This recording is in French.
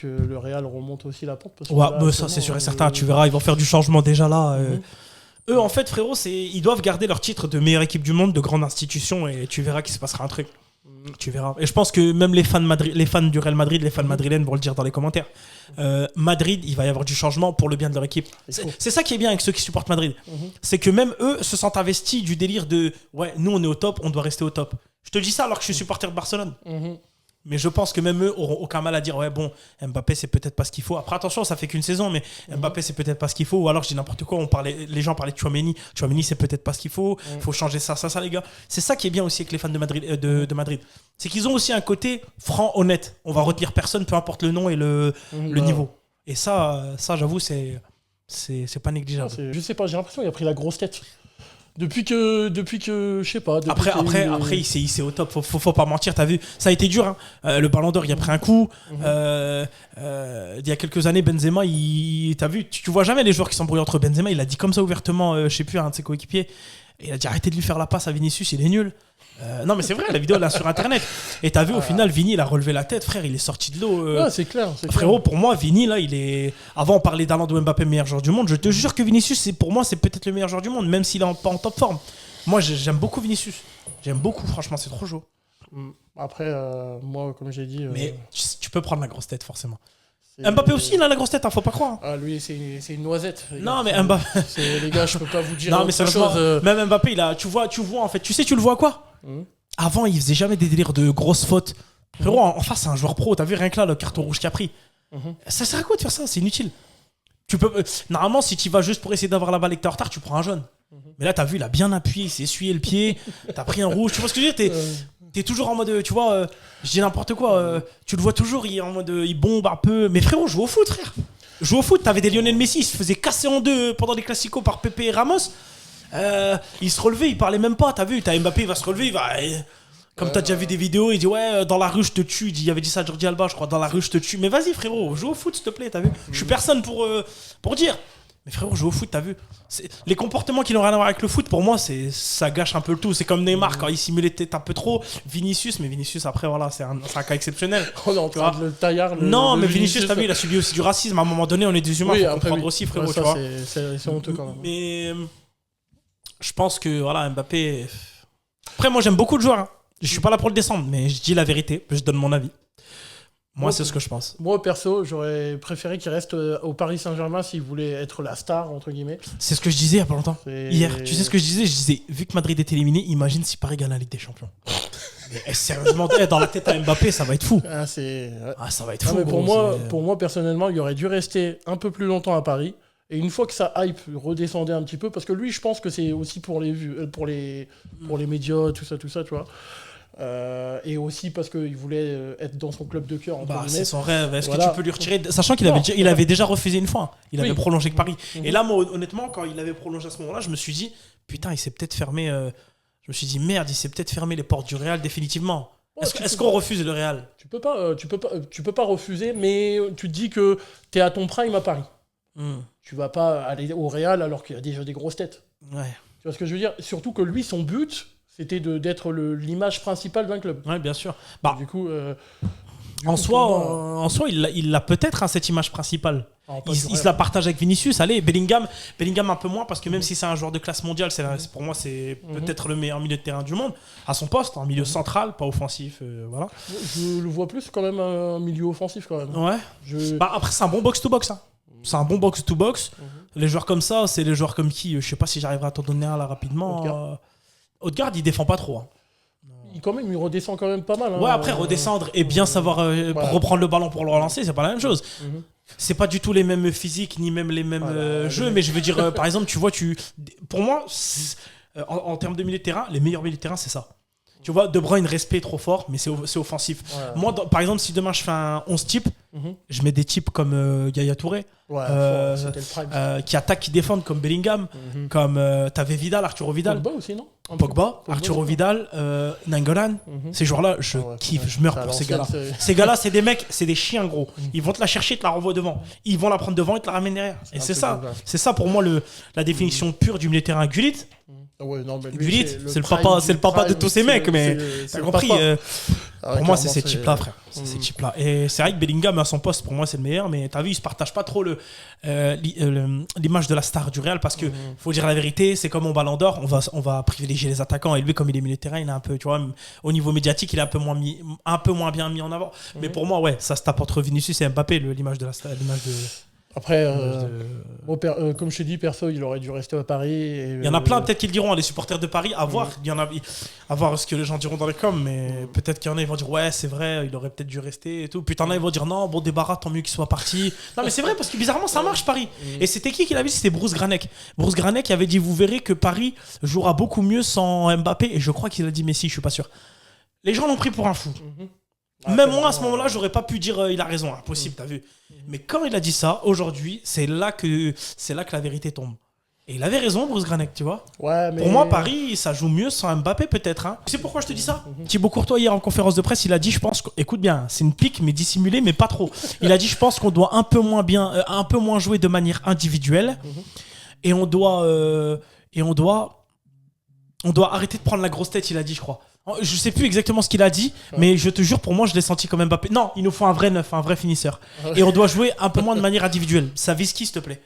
que le Real remonte aussi la pente. Parce que Ouais, là, mais ça c'est sûr et certain, tu verras, ils vont faire du changement déjà là. Eux, en fait, frérot, ils doivent garder leur titre de meilleure équipe du monde, de grande institution, et tu verras qu'il se passera un truc. Tu verras. Et je pense que même les fans du Real Madrid, les fans madrilènes vont le dire dans les commentaires. Madrid, il va y avoir du changement pour le bien de leur équipe. C'est ça qui est bien avec ceux qui supportent Madrid. C'est que même eux se sentent investis du délire de ouais, nous on est au top, on doit rester au top. Je te dis ça alors que je suis supporter de Barcelone. Mais je pense que même eux auront aucun mal à dire ouais bon, Mbappé c'est peut-être pas ce qu'il faut. Après attention, ça fait qu'une saison, mais Mbappé c'est peut-être pas ce qu'il faut. Ou alors je dis n'importe quoi, les gens parlaient de Tchouaméni c'est peut-être pas ce qu'il faut. Faut changer ça les gars. C'est ça qui est bien aussi avec les fans de Madrid, de Madrid. C'est qu'ils ont aussi un côté franc, honnête. On va retenir personne, peu importe le nom et le niveau. Et ça j'avoue c'est pas négligeable. Je sais pas, j'ai l'impression qu'il a pris la grosse tête. Depuis que je sais pas. Après, il s'est au top. Faut pas mentir. T'as vu, ça a été dur. Hein. Le Ballon d'Or, il a pris un coup. Il y a quelques années, Benzema, t'as vu, tu vois jamais les joueurs qui s'embrouillent entre Benzema. Il a dit comme ça ouvertement, je sais plus, à un de ses coéquipiers. Il a dit arrêtez de lui faire la passe à Vinicius, il est nul. Non mais c'est vrai, la vidéo elle est sur internet. Et t'as vu au final, Vini il a relevé la tête, frère, il est sorti de l'eau. Ouais, c'est clair. Frérot, pour moi, Vini là, il est. Avant on parlait d'Haaland ou Mbappé meilleur joueur du monde. Je te jure que Vinicius, pour moi, c'est peut-être le meilleur joueur du monde, même s'il est pas en top forme. Moi, j'aime beaucoup Vinicius. J'aime beaucoup, franchement, c'est trop chaud. Après, moi, comme j'ai dit. Mais tu peux prendre la grosse tête, forcément. Mbappé aussi, il a la grosse tête, hein, faut pas croire. Ah, lui, c'est une noisette. Non, mais Mbappé. Les gars, je peux pas vous dire. Non, mais sérieusement, même Mbappé, tu vois, en fait, tu sais, tu le vois quoi Avant, il faisait jamais des délires de grosses fautes. Frérot, en face, c'est un joueur pro. T'as vu rien que là, le carton rouge qu'il a pris. Ça sert à quoi de faire ça? C'est inutile. Normalement, si tu vas juste pour essayer d'avoir la balle et que t'es en retard, tu prends un jaune. Mais là, t'as vu, il a bien appuyé, il s'est essuyé le pied. T'as pris un rouge. Tu vois ce que je veux dire? T'es toujours en mode, tu vois, je dis n'importe quoi. Tu le vois toujours, il est en mode, il bombe un peu. Mais frérot, joue au foot, frère. Joue au foot. T'avais des Lionel Messi, il se faisait casser en deux pendant les classicos par Pepe et Ramos. Il se relevait, il parlait même pas. T'as vu, Mbappé, il va se relever, il va. Comme t'as déjà vu des vidéos, il dit ouais, dans la rue je te tue. Il avait dit ça à Jordi Alba, je crois, dans la rue je te tue. Mais vas-y, frérot, joue au foot, s'il te plaît, t'as vu. Je suis personne pour dire. Mais frérot, joue au foot, t'as vu. Les comportements qui n'ont rien à voir avec le foot, pour moi, ça gâche un peu le tout. C'est comme Neymar quand il simulait peut-être un peu trop. Vinicius, après, voilà, c'est un cas exceptionnel. On est en train de le taillard. Non, mais Vinicius, t'as vu, il a subi aussi du racisme. À un moment donné, on est des humains, faut comprendre aussi, frérot. Ouais, tu vois. C'est honteux quand même. Mais je pense que voilà, Mbappé. Après, moi, j'aime beaucoup le joueur. Hein. Je suis pas là pour le descendre, mais je dis la vérité, je donne mon avis. Moi, c'est ce que je pense. Moi, perso, j'aurais préféré qu'il reste au Paris Saint-Germain s'il voulait être la star, entre guillemets. C'est ce que je disais il y a pas longtemps. Hier, tu sais ce que je disais, vu que Madrid est éliminé, imagine si Paris gagne la Ligue des Champions. Mais sérieusement, dans la tête à Mbappé, ça va être fou. Ça va être fou. Mais pour moi, personnellement, il aurait dû rester un peu plus longtemps à Paris. Et une fois que sa hype redescendait un petit peu, parce que lui, je pense que c'est aussi pour les médias, tout ça, tu vois. Et aussi parce qu'il voulait être dans son club de cœur. C'est son rêve. Est-ce que tu peux lui retirer, sachant qu'il avait déjà refusé une fois. Il avait prolongé avec Paris. Et là, moi, honnêtement, quand il avait prolongé à ce moment-là, je me suis dit, putain, il s'est peut-être fermé. Je me suis dit, merde, il s'est peut-être fermé les portes du Real définitivement. Est-ce qu'on refuse le Real? Tu peux pas refuser, mais tu te dis que t'es à ton prime à Paris. Tu vas pas aller au Real alors qu'il y a déjà des grosses têtes. Ouais. Tu vois ce que je veux dire? Surtout que lui, son but, c'était d'être l'image principale d'un club. Ouais, bien sûr. Du coup, en soi, il a peut-être cette image principale. Il se la partage avec Vinicius. Allez, Bellingham un peu moins, parce que même si c'est un joueur de classe mondiale, pour moi, c'est peut-être le meilleur milieu de terrain du monde. À son poste, en milieu central, pas offensif. Voilà. Je le vois plus quand même un milieu offensif quand même. Ouais. Après, c'est un bon box-to-box. Hein. C'est un bon box-to-box. Les joueurs comme ça, c'est les joueurs comme qui, je sais pas si j'arriverai à t'en donner un là rapidement. Odegaard, il défend pas trop. Hein. Il redescend quand même pas mal. Hein. Ouais, après, redescendre et bien savoir reprendre le ballon pour le relancer, c'est pas la même chose. C'est pas du tout les mêmes physiques, ni même les mêmes jeux, mais je veux dire, par exemple, tu vois, pour moi, en termes de milieu de terrain, les meilleurs milieux de terrain, c'est ça. Tu vois, De Bruyne, respect trop fort, mais c'est offensif. Ouais. Moi, par exemple, si demain je fais un 11 type, je mets des types comme Yaya Touré, qui attaquent, qui défendent, comme Bellingham, comme t'avais Vidal, Arturo Vidal. Pogba aussi, non? Pogba, Arturo Vidal, Nainggolan. Ces joueurs-là, je kiffe, je meurs pour ces gars-là. Ces gars-là, c'est des mecs, c'est des chiens gros. Ils vont te la chercher, te la renvoient devant. Ils vont la prendre devant et te la ramènent derrière. Et c'est ça pour moi la définition pure du milieu de terrain. Gullit, Ah ouais, non, mais lui, Gullit, c'est le prime papa, du c'est le papa de prime, tous ces mecs, mais c'est t'as le compris. papa. Pour moi, c'est ces clairement, types-là, frère. C'est ces types-là. Et c'est vrai que Bellingham, à son poste, pour moi, c'est le meilleur. Mais t'as vu, il se partage pas trop l'image de la star du Real parce que, faut dire la vérité, c'est comme au Ballon d'Or, on va privilégier les attaquants. Et lui, comme il est milieu de terrain, il est un peu, tu vois, au niveau médiatique, il est un peu moins bien mis en avant. Mais pour moi, ouais, ça se tape entre Vinicius et Mbappé, l'image de la star, l'image de. Après, comme je te dis, perso, il aurait dû rester à Paris. Il y en a plein, peut-être qu'ils diront, les supporters de Paris, à voir. Il y en a, à voir ce que les gens diront dans les coms, mais peut-être qu'il y en a, ils vont dire, ouais, c'est vrai, il aurait peut-être dû rester et tout. Puis t'en as, ils vont dire, non, bon, débarras, tant mieux qu'il soit parti. Non, mais c'est vrai, parce que bizarrement, ça marche, Paris. Et c'était qui l'a dit? C'était Bruce Granek. Bruce Granek qui avait dit, vous verrez que Paris jouera beaucoup mieux sans Mbappé. Et je crois qu'il a dit Messi, je suis pas sûr. Les gens l'ont pris pour un fou. Même moi, à ce moment-là, j'aurais pas pu dire il a raison, impossible, t'as vu. Mais quand il a dit ça, aujourd'hui, c'est là que la vérité tombe. Et il avait raison, Bruce Granek, tu vois. Ouais, mais... Pour moi, Paris, ça joue mieux sans Mbappé, peut-être. Hein. Tu sais pourquoi je te dis ça? Thibaut Courtois, hier en conférence de presse, il a dit, je pense, écoute bien, c'est une pique, mais dissimulée, mais pas trop. Il a dit, je pense qu'on doit un peu moins jouer de manière individuelle, et on doit arrêter de prendre la grosse tête, il a dit, je crois. Je sais plus exactement ce qu'il a dit, mais je te jure, pour moi, je l'ai senti comme Mbappé. Non, il nous faut un vrai neuf, un vrai finisseur. Et on doit jouer un peu moins de manière individuelle. Ça vise qui, s'il te plaît?